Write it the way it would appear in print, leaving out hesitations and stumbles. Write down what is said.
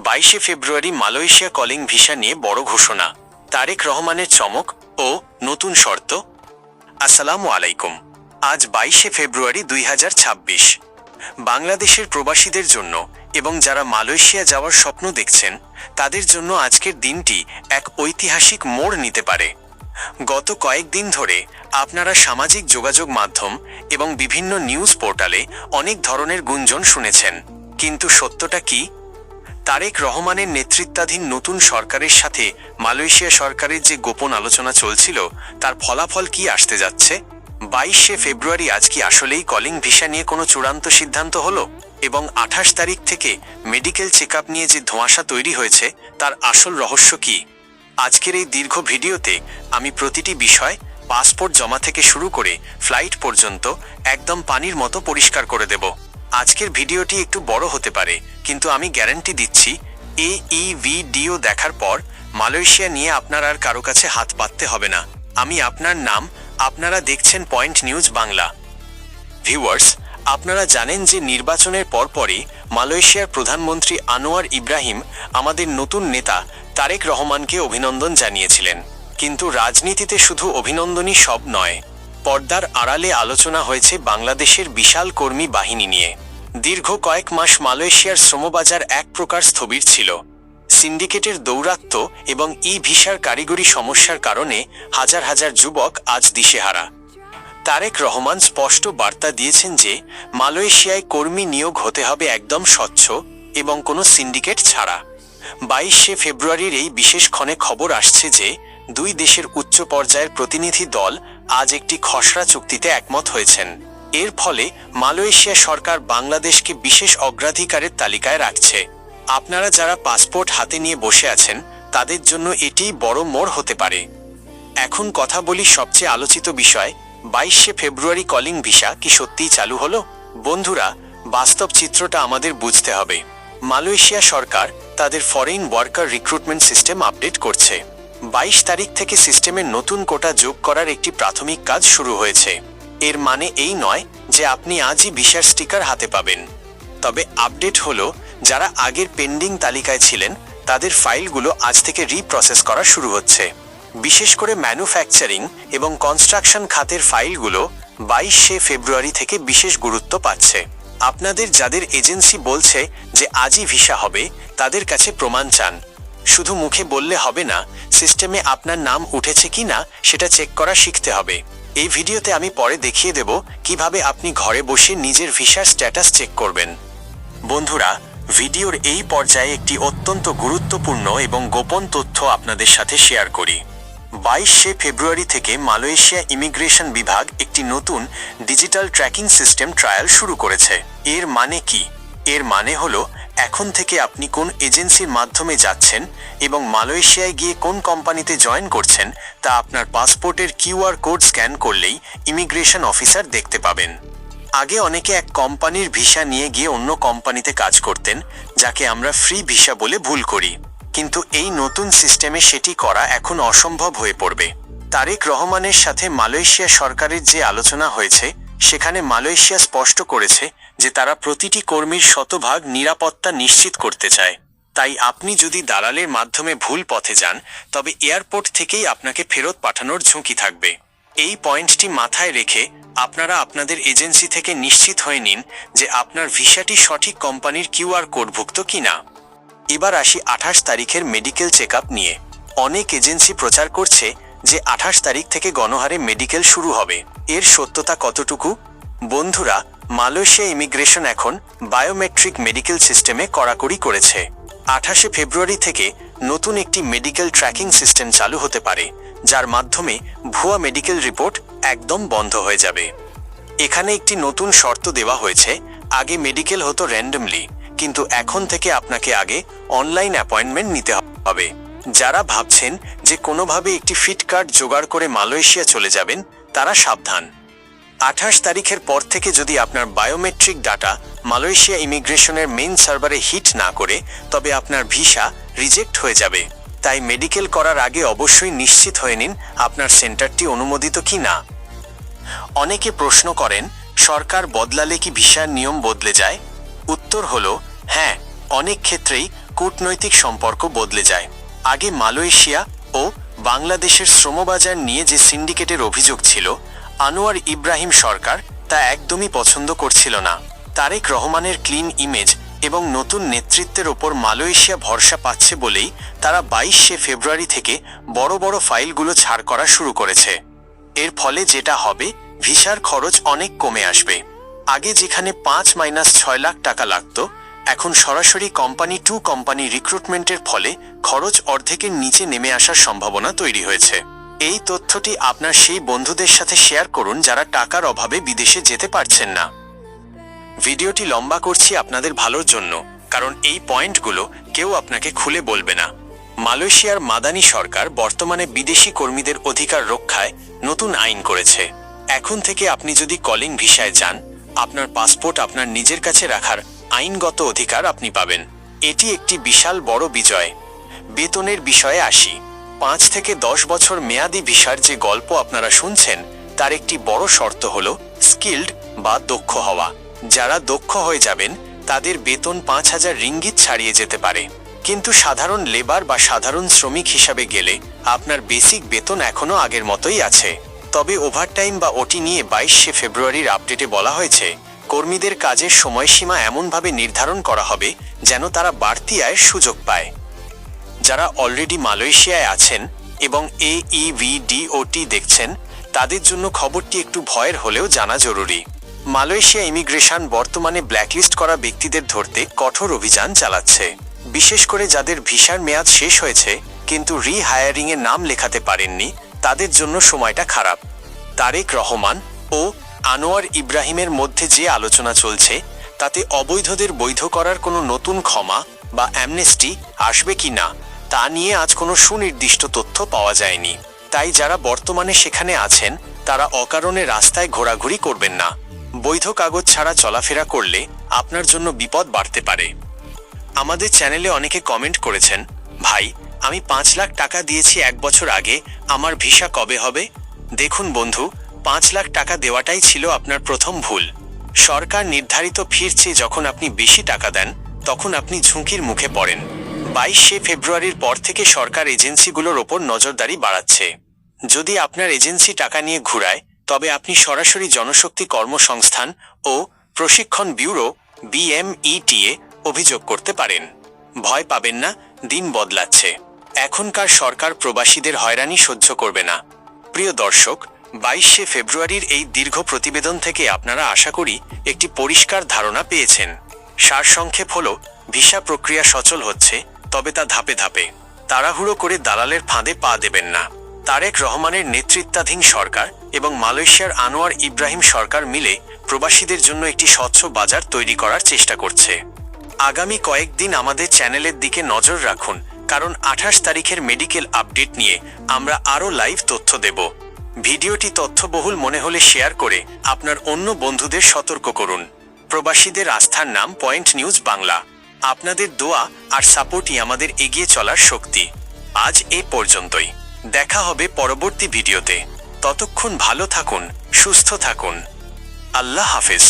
22 ফেব্রুয়ারি Malaysia calling visa নিয়ে বড় ঘোষণা, তারেক রহমানের চমক ও নতুন শর্ত। আসসালামু আলাইকুম। আজ 22 ফেব্রুয়ারি 2026। বাংলাদেশের প্রবাসীদের জন্য এবং যারা মালয়েশিয়া যাওয়ার স্বপ্ন দেখছেন তাদের জন্য আজকের দিনটি এক ঐতিহাসিক মোড় নিতে পারে। গত কয়েকদিন ধরে আপনারা সামাজিক যোগাযোগ মাধ্যম এবং বিভিন্ন নিউজ পোর্টালে অনেক ধরনের গুঞ্জন শুনেছেন, কিন্তু সত্যটা কি? তারেক রহমানের নেতৃত্বাধীন নতুন সরকারের সাথে মালয়েশিয়া সরকারের যে গোপন আলোচনা চলছিল তার ফলাফল কি আসতে যাচ্ছে? 22 ফেব্রুয়ারি আজ কি আসলেই কলিং ভিসা নিয়ে কোনো চূড়ান্ত সিদ্ধান্ত হলো? এবং 28 তারিখ থেকে মেডিকেল চেকআপ নিয়ে যে ধোঁয়াশা তৈরি হয়েছে তার আসল রহস্য কি? আজকের এই দীর্ঘ ভিডিওতে আমি প্রতিটি বিষয়, পাসপোর্ট জমা থেকে শুরু করে ফ্লাইট পর্যন্ত একদম পানির মতো পরিষ্কার করে দেব। আজকের ভিডিওটি একটু বড় হতে পারে, কিন্তু আমি গ্যারান্টি দিচ্ছি এই ভিডিও দেখার পর মালয়েশিয়া নিয়ে আপনার আর কারো কাছে হাত পাততে হবে না। আমি আপনার নাম, আপনারা দেখছেন পয়েন্ট নিউজ বাংলা। ভিউয়ার্স, আপনারা জানেন যে নির্বাচনের পরপরই মালয়েশিয়ার প্রধানমন্ত্রী আনোয়ার ইব্রাহিম আমাদের নতুন নেতা তারেক রহমানকে অভিনন্দন জানিয়েছিলেন। কিন্তু রাজনীতিতে শুধু অভিনন্দনই সব নয়, পর্দার আড়ালে আলোচনা হয়েছে বাংলাদেশের বিশাল কর্মী বাহিনী নিয়ে। দীর্ঘ কয়েক মাস মালয়েশিয়ার শ্রমবাজার এক প্রকার স্থবির ছিল। সিন্ডিকেটের দৌরাত্ম্য এবং ভিসার কারিগরি সমস্যার কারণে হাজার হাজার যুবক আজ দিশেহারা। তারেক রহমান স্পষ্ট বার্তা দিয়েছেন যে মালয়েশিয়ায় কর্মী নিয়োগ হতে হবে একদম স্বচ্ছ এবং কোনো সিন্ডিকেট ছাড়া। 22 ফেব্রুয়ারির এই বিশেষ ক্ষণে খবর আসছে যে দুই দেশের উচ্চ পর্যায়ের প্রতিনিধি দল আজ একটি খসড়া চুক্তিতে একমত হয়েছেন। এর ফলে মালয়েশিয়া সরকার বাংলাদেশকে বিশেষ অগ্রাধিকারের তালিকায় রাখছে। আপনারা যারা পাসপোর্ট হাতে নিয়ে বসে আছেন তাদের জন্য এটি বড় মোড় হতে পারে। এখন কথা বলি সবচেয়ে আলোচিত বিষয়, 22 ফেব্রুয়ারি কলিং ভিসা কি সত্যিই চালু হলো? বন্ধুরা, বাস্তব চিত্রটা আমাদের বুঝতে হবে। মালয়েশিয়া সরকার তাদের foreign worker recruitment system update করছে। 22 তারিখ থেকে সিস্টেমের নতুন কোটা যোগ করার একটি প্রাথমিক কাজ শুরু হয়েছে। এর মানে এই নয় যে আপনি আজই ভিসার স্টিকার হাতে পাবেন। তবে আপডেট হলো, যারা আগের পেন্ডিং তালিকায় ছিলেন তাদের ফাইলগুলো আজ থেকে রিপ্রসেস করা শুরু হচ্ছে। বিশেষ করে ম্যানুফ্যাকচারিং এবং কনস্ট্রাকশন খাতের ফাইলগুলো 22 ফেব্রুয়ারি থেকে বিশেষ গুরুত্ব পাচ্ছে। আপনাদের যাদের এজেন্সি বলছে যে আজই ভিসা হবে, তাদের কাছে প্রমাণ চান। শুধু মুখে বললে হবে না, সিস্টেমে আপনার নাম উঠেছে কি না সেটা চেক করা শিখতে হবে। এই ভিডিওতে আমি পরে দেখিয়ে দেব কিভাবে আপনি ঘরে বসে নিজের ভিসার স্ট্যাটাস চেক করবেন। বন্ধুরা, ভিডিওর এই পর্যায়ে একটি অত্যন্ত গুরুত্বপূর্ণ এবং গোপন তথ্য আপনাদের সাথে শেয়ার করি। 22 ফেব্রুয়ারি থেকে মালয়েশিয়া ইমিগ্রেশন বিভাগ একটি নতুন ডিজিটাল ট্র্যাকিং সিস্টেম ট্রায়াল শুরু করেছে। এর মানে কি? এর মানে হলো, এখন থেকে আপনি কোন এজেন্সির মাধ্যমে যাচ্ছেন এবং মালয়েশিয়ায় গিয়ে কোন কোম্পানিতে জয়েন করছেন তা আপনার পাসপোর্টের কিউআর কোড স্ক্যান করলেই ইমিগ্রেশন অফিসার দেখতে পাবেন। আগে অনেকে এক কোম্পানির ভিসা নিয়ে গিয়ে অন্য কোম্পানিতে কাজ করতেন, যাকে আমরা ফ্রি ভিসা বলে ভুল করি। কিন্তু এই নতুন সিস্টেমে সেটি করা এখন অসম্ভব হয়ে পড়বে। তারেক রহমানের সাথে মালয়েশিয়া সরকারের যে আলোচনা হয়েছে সেখানে মালয়েশিয়া স্পষ্ট করেছে যে তারা প্রতিটি কর্মীর শতভাগ নিরাপত্তা নিশ্চিত করতে চায়। তাই আপনি যদি দালালের মাধ্যমে ভুল পথে যান তবে এয়ারপোর্ট থেকেই আপনাকে ফেরত পাঠানোর ঝুঁকি থাকবে। এই পয়েন্টটি মাথায় রেখে আপনারা আপনাদের এজেন্সি থেকে নিশ্চিত হয়ে নিন যে আপনার ভিসাটি সঠিক কোম্পানির কিউআর কোডভুক্ত কিনা। এবার আসি 28 তারিখের মেডিকেল চেকআপ নিয়ে। অনেক এজেন্সি প্রচার করছে যে 28 তারিখ থেকে গণহারে মেডিকেল শুরু হবে। এর সত্যতা কতটুকু? বন্ধুরা, মালয়েশিয়া ইমিগ্রেশন এখন বায়োমেট্রিক মেডিকেল সিস্টেমে কড়াকড়ি করেছে। 28 ফেব্রুয়ারি থেকে নতুন একটি মেডিকেল ট্র্যাকিং সিস্টেম চালু হতে পারে, যার মাধ্যমে ভুয়া মেডিকেল রিপোর্ট একদম বন্ধ হয়ে যাবে। এখানে একটি নতুন শর্ত দেওয়া হয়েছে। আগে মেডিকেল হতো র্যান্ডমলি, কিন্তু এখন থেকে আপনাকে আগে অনলাইন অ্যাপয়েন্টমেন্ট নিতে হবে। যারা ভাবছেন যে কোনোভাবে একটি ফিট কার্ড জোগাড় করে মালয়েশিয়া চলে যাবেন, তারা সাবধান। 28 তারিখের পর থেকে যদি আপনার বায়োমেট্রিক ডাটা মালয়েশিয়া ইমিগ্রেশনের মেইন সার্ভারে হিট না করে, তবে আপনার ভিসা রিজেক্ট হয়ে যাবে। তাই মেডিকেল করার আগে অবশ্যই নিশ্চিত হয়ে নিন আপনার সেন্টারটি অনুমোদিত কি না। অনেকে প্রশ্ন করেন, সরকার বদলালে কি ভিসার নিয়ম বদলে যায়? উত্তর হলো হ্যাঁ, অনেক ক্ষেত্রেই কূটনৈতিক সম্পর্ক বদলে যায়। আগে মালয়েশিয়া ও বাংলাদেশের শ্রমবাজার নিয়ে যে সিন্ডিকেটের অভিযোগ ছিল, আনোয়ার ইব্রাহিম সরকার তা একদমই পছন্দ করছিল না। তারেক রহমানের ক্লিন ইমেজ এবং নতুন নেতৃত্বের ওপর মালয়েশিয়া ভরসা পাচ্ছে বলেই তারা 22শে ফেব্রুয়ারি থেকে বড় বড় ফাইলগুলো ছাড় করা শুরু করেছে। এর ফলে যেটা হবে, ভিসার খরচ অনেক কমে আসবে। আগে যেখানে 5-6 লাখ টাকা লাগতো, এখন সরাসরি কোম্পানি টু কোম্পানি রিক্রুটমেন্টের ফলে খরচ অর্ধেকের নিচে নেমে আসার সম্ভাবনা তৈরি হয়েছে। এই তথ্যটি আপনার সেই বন্ধুদের সাথে শেয়ার করুন যারা টাকার অভাবে বিদেশে যেতে পারছেন না। ভিডিওটি লম্বা করছি আপনাদের ভালোর জন্য, কারণ এই পয়েন্টগুলো কেউ আপনাকে খুলে বলবে না। মালয়েশিয়ার মাদানি সরকার বর্তমানে বিদেশি কর্মীদের অধিকার রক্ষায় নতুন আইন করেছে। এখন থেকে আপনি যদি কলিং ভিসায় যান, আপনার পাসপোর্ট আপনার নিজের কাছে রাখার আইনগত অধিকার আপনি পাবেন। এটি একটি বিশাল বড় বিজয়। বেতনের বিষয়ে আসি। 5 থেকে 10 বছর মেয়াদি ভিসার যে গল্প আপনারা শুনছেন, তার একটি বড় শর্ত হল স্কিল্ড বা দক্ষ হওয়া। যারা দক্ষ হয়ে যাবেন তাদের বেতন 5,000 রিঙ্গিত ছাড়িয়ে যেতে পারে। কিন্তু সাধারণ লেবার বা সাধারণ শ্রমিক হিসাবে গেলে আপনার বেসিক বেতন এখনও আগের মতোই আছে। তবে ওভারটাইম বা ওটি নিয়ে 22শে ফেব্রুয়ারির আপডেটে বলা হয়েছে, কর্মীদের কাজের সময়সীমা এমনভাবে নির্ধারণ করা হবে যেন তারা বাড়তি আয়ের সুযোগ পায়। যারা অলরেডি মালয়েশিয়ায় আছেন এবং AEVDOT দেখছেন, তাদের জন্য খবরটি একটু ভয়ের হলেও জানা জরুরি। মালয়েশিয়া ইমিগ্রেশন বর্তমানে ব্ল্যাকলিস্ট করা ব্যক্তিদের ধরতে কঠোর অভিযান চালাচ্ছে। বিশেষ করে যাদের ভিসার মেয়াদ শেষ হয়েছে কিন্তু রিহায়ারিংয়ে নাম লেখাতে পারেননি, তাদের জন্য সময়টা খারাপ। তারেক রহমান ও আনোয়ার ইব্রাহিমের মধ্যে যে আলোচনা চলছে, তাতে অবৈধদের বৈধ করার কোনো নতুন ক্ষমা বা অ্যামনেস্টি আসবে কি না তা নিয়ে আজ কোনো সুনির্দিষ্ট তথ্য পাওয়া যায়নি। তাই যারা বর্তমানে সেখানে আছেন তারা অকারণে রাস্তায় ঘোরাঘুরি করবেন না। বৈধ কাগজ ছাড়া চলাফেরা করলে আপনার জন্য বিপদ বাড়তে পারে। আমাদের চ্যানেলে অনেকে কমেন্ট করেছেন, ভাই আমি 5 লাখ টাকা দিয়েছি 1 বছর আগে, আমার ভিসা কবে হবে? দেখুন বন্ধু, 5 লাখ টাকা দেওয়াটাই ছিল আপনার প্রথম ভুল। সরকার নির্ধারিত ফির চেয়ে যখন আপনি বেশি টাকা দেন, তখন আপনি ঝুঁকির মুখে পড়েন। 22শে ফেব্রুয়ারির পর থেকে সরকার এজেন্সিগুলোর ওপর নজরদারি বাড়াচ্ছে। যদি আপনার এজেন্সি টাকা নিয়ে ঘুরায়, তবে আপনি সরাসরি জনশক্তি কর্মসংস্থান ও প্রশিক্ষণ ব্যুরো BMETA অভিযোগ করতে পারেন। ভয় পাবেন না, দিন বদলাচ্ছে। এখনকার সরকার প্রবাসীদের হয়রানি সহ্য করবে না। প্রিয় দর্শক, 22শে ফেব্রুয়ারির এই দীর্ঘ প্রতিবেদন থেকে আপনারা আশা করি একটি পরিষ্কার ধারণা পেয়েছেন। সারসংক্ষেপ হল, ভিসা প্রক্রিয়া সচল হচ্ছে, তবে তা ধাপে ধাপে। তাড়াহুড়ো করে দালালের ফাঁদে পা দেবেন না। তারেক রহমানের নেতৃত্বাধীন সরকার এবং মালয়েশিয়ার আনোয়ার ইব্রাহিম সরকার মিলে প্রবাসীদের জন্য একটি স্বচ্ছ বাজার তৈরি করার চেষ্টা করছে। আগামী কয়েকদিন আমাদের চ্যানেলের দিকে নজর রাখুন, কারণ 28 তারিখের মেডিকেল আপডেট নিয়ে আমরা আরও লাইভ তথ্য দেব। ভিডিওটি তথ্যবহুল মনে হলে শেয়ার করে আপনার অন্য বন্ধুদের সতর্ক করুন। প্রবাসীদের আস্থার নাম পয়েন্ট নিউজ বাংলা। আপনাদের দোয়া আর সাপোর্টই আমাদের এগিয়ে চলার শক্তি। আজ এ পর্যন্তই। দেখা হবে পরবর্তী ভিডিওতে। ততক্ষণ ভালো থাকুন, সুস্থ থাকুন। আল্লাহ হাফেজ।